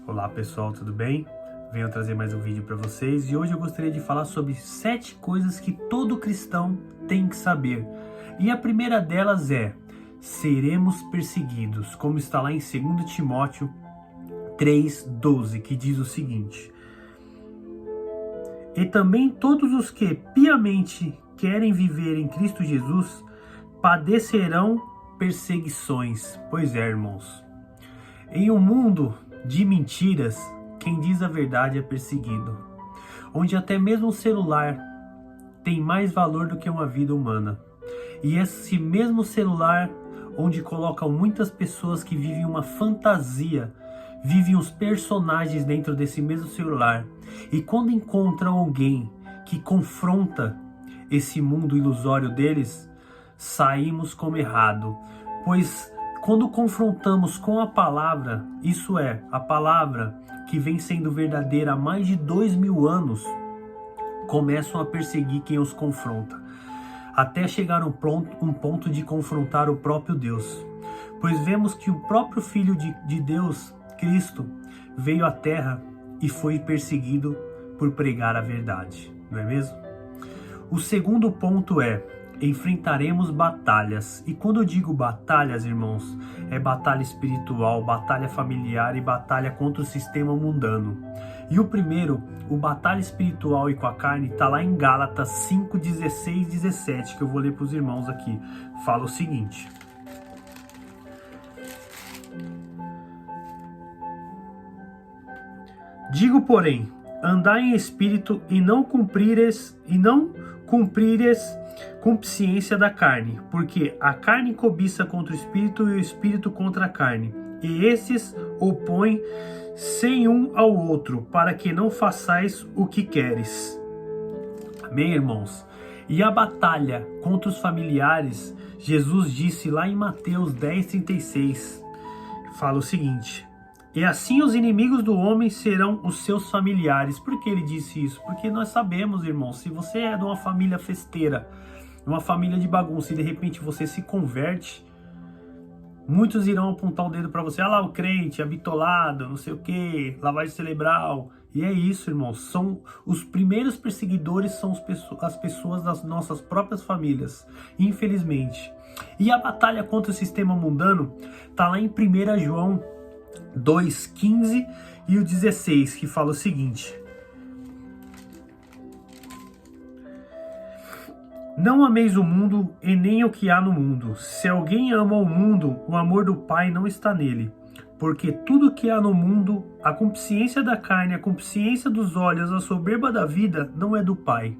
Olá pessoal, tudo bem? Venho trazer mais um vídeo para vocês e hoje eu gostaria de falar sobre 7 coisas que todo cristão tem que saber. E a primeira delas é: seremos perseguidos, como está lá em 2 Timóteo 3,12, que diz o seguinte: e também todos os que piamente querem viver em Cristo Jesus padecerão perseguições. Pois é, irmãos, em um mundo de mentiras, quem diz a verdade é perseguido, onde até mesmo o celular tem mais valor do que uma vida humana. E esse mesmo celular, onde colocam muitas pessoas que vivem uma fantasia, vivem os personagens dentro desse mesmo celular, e quando encontram alguém que confronta esse mundo ilusório deles, saímos como errado, pois quando confrontamos com a palavra, isso é, a palavra que vem sendo verdadeira há mais de 2000 anos, começam a perseguir quem os confronta, até chegar um ponto de confrontar o próprio Deus. Pois vemos que o próprio Filho de Deus, Cristo, veio à Terra e foi perseguido por pregar a verdade, não é mesmo? O segundo ponto é: enfrentaremos batalhas. E quando eu digo batalhas, irmãos, é batalha espiritual, batalha familiar e batalha contra o sistema mundano. E o primeiro, o batalha espiritual e com a carne, está lá em Gálatas 5, 16, 17, que eu vou ler para os irmãos aqui. Fala o seguinte: digo, porém, andai em espírito e não cumprires concupiscência da carne, porque a carne cobiça contra o espírito e o espírito contra a carne, e esses opõem-se um ao outro, para que não façais o que queres. Amém, irmãos? E a batalha contra os familiares, Jesus disse lá em Mateus 10:36, fala o seguinte: e assim os inimigos do homem serão os seus familiares. Por que ele disse isso? Porque nós sabemos, irmãos, se você é de uma família festeira, uma família de bagunça, e de repente você se converte, muitos irão apontar o dedo para você. Ah lá, o crente, abitolado, não sei o que, lavagem cerebral. E é isso, irmãos. São os primeiros perseguidores, são as pessoas das nossas próprias famílias, infelizmente. E a batalha contra o sistema mundano está lá em 1 João 2:15 e o 16, que fala o seguinte: não ameis o mundo e nem o que há no mundo. Se alguém ama o mundo, o amor do Pai não está nele. Porque tudo que há no mundo, a concupiscência da carne, a concupiscência dos olhos, a soberba da vida, não é do Pai,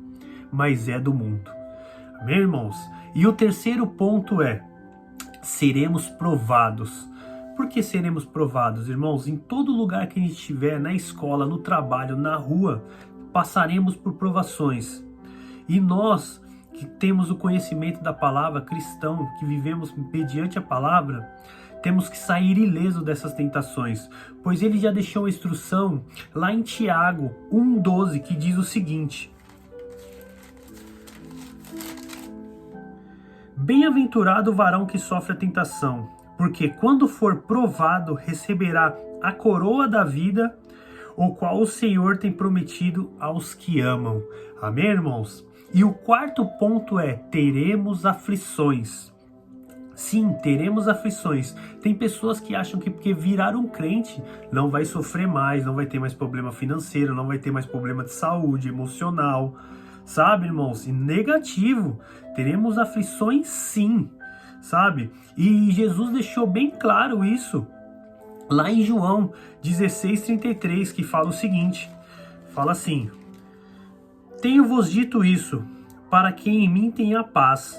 mas é do mundo. Amém, irmãos? E o terceiro ponto é: seremos provados. Por que seremos provados, irmãos? Em todo lugar que a gente estiver, na escola, no trabalho, na rua, passaremos por provações. E nós, que temos o conhecimento da palavra, cristão, que vivemos mediante a palavra, temos que sair ileso dessas tentações, pois ele já deixou a instrução lá em Tiago 1:12, que diz o seguinte: bem-aventurado o varão que sofre a tentação, porque quando for provado, receberá a coroa da vida, o qual o Senhor tem prometido aos que amam. Amém, irmãos? E o quarto ponto é: teremos aflições. Sim, teremos aflições. Tem pessoas que acham que porque virar um crente não vai sofrer mais, não vai ter mais problema financeiro, não vai ter mais problema de saúde, emocional. Sabe, irmãos? E negativo. Teremos aflições, sim. Sabe? E Jesus deixou bem claro isso lá em João 16:33, que fala o seguinte, fala assim: tenho-vos dito isso, para que em mim tenha paz.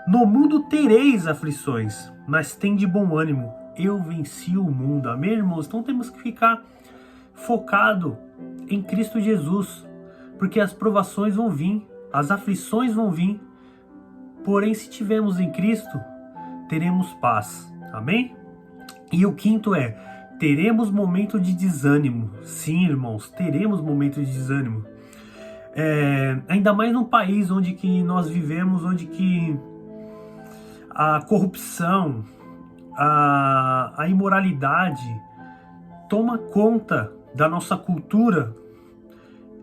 No mundo tereis aflições, mas tende bom ânimo, eu venci o mundo. Amém, irmãos? Então temos que ficar focado em Cristo Jesus, porque as provações vão vir, as aflições vão vir, porém se tivermos em Cristo, teremos paz. Amém? E o quinto é: teremos momento de desânimo. Sim, irmãos, teremos momento de desânimo. Ainda mais num país onde que nós vivemos, onde que a corrupção, a imoralidade toma conta da nossa cultura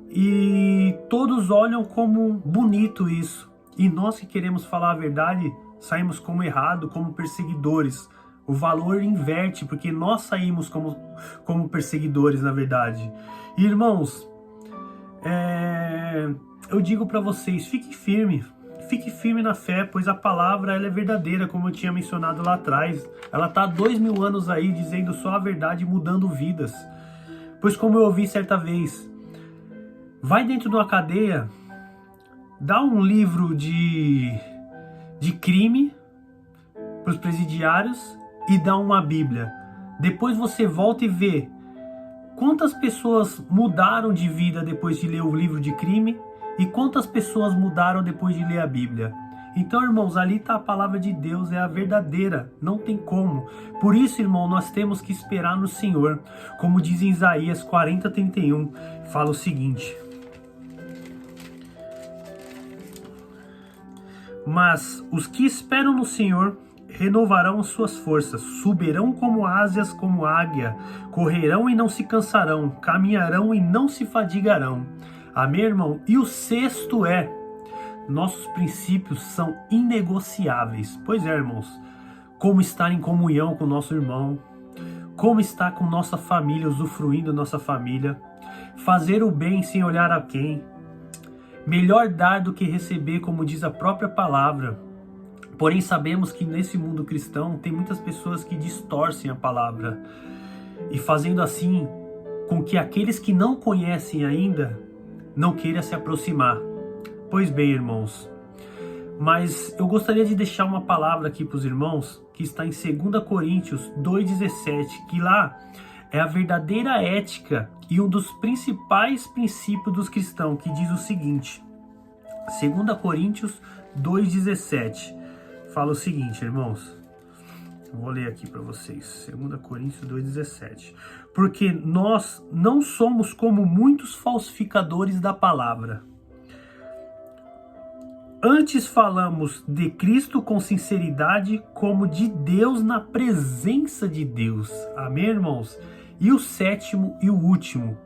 e todos olham como bonito isso. E nós que queremos falar a verdade, saímos como errado, como perseguidores. O valor inverte, porque nós saímos como perseguidores, na verdade. E, irmãos, eu digo para vocês, fique firme na fé, pois a palavra ela é verdadeira, como eu tinha mencionado lá atrás. Ela está há 2000 anos aí, dizendo só a verdade, mudando vidas. Pois como eu ouvi certa vez, vai dentro de uma cadeia, dá um livro de crime para os presidiários e dá uma Bíblia. Depois você volta e vê quantas pessoas mudaram de vida depois de ler o livro de crime e quantas pessoas mudaram depois de ler a Bíblia. Então, irmãos, ali está a palavra de Deus, é a verdadeira, não tem como. Por isso, irmão, nós temos que esperar no Senhor. Como diz em Isaías 40:31, fala o seguinte: mas os que esperam no Senhor renovarão as suas forças, subirão como asas, como águia, correrão e não se cansarão, caminharão e não se fadigarão. Amém, irmão? E o sexto nossos princípios são inegociáveis. Pois é, irmãos, como estar em comunhão com o nosso irmão, como estar com nossa família, usufruindo da nossa família, fazer o bem sem olhar a quem, melhor dar do que receber, como diz a própria palavra. Porém, sabemos que nesse mundo cristão tem muitas pessoas que distorcem a palavra e fazendo assim com que aqueles que não conhecem ainda não queiram se aproximar. Pois bem, irmãos, mas eu gostaria de deixar uma palavra aqui para os irmãos que está em 2 Coríntios 2,17, que lá é a verdadeira ética e um dos principais princípios dos cristãos, que diz o seguinte, 2 Coríntios 2,17, fala o seguinte, irmãos, eu vou ler aqui para vocês, 2 Coríntios 2,17, porque nós não somos como muitos falsificadores da palavra. Antes falamos de Cristo com sinceridade, como de Deus na presença de Deus. Amém, irmãos? E o sétimo e o último,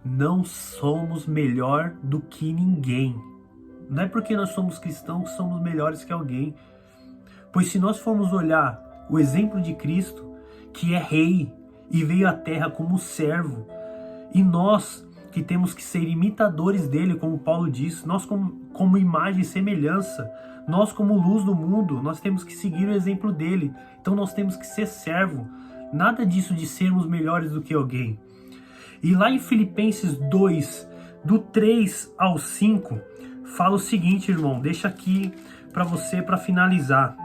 não somos melhor do que ninguém. Não é porque nós somos cristãos que somos melhores que alguém. Pois se nós formos olhar o exemplo de Cristo, que é rei e veio à terra como servo, e nós que temos que ser imitadores dele, como Paulo diz, nós como imagem e semelhança, nós como luz do mundo, nós temos que seguir o exemplo dele. Então nós temos que ser servo. Nada disso de sermos melhores do que alguém. E lá em Filipenses 2, do 3 ao 5, fala o seguinte, irmão, deixa aqui para você para finalizar.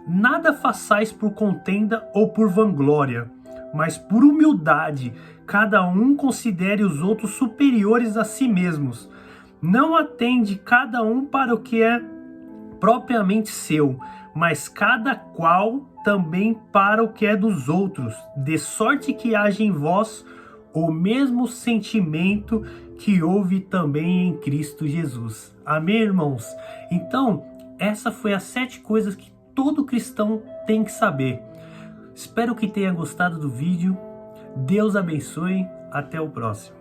Nada façais por contenda ou por vanglória, mas por humildade, cada um considere os outros superiores a si mesmos. Não atende cada um para o que é propriamente seu, mas cada qual também para o que é dos outros, de sorte que haja em vós o mesmo sentimento que houve também em Cristo Jesus. Amém, irmãos? Então, essa foi as 7 coisas que todo cristão tem que saber. Espero que tenha gostado do vídeo. Deus abençoe. Até o próximo.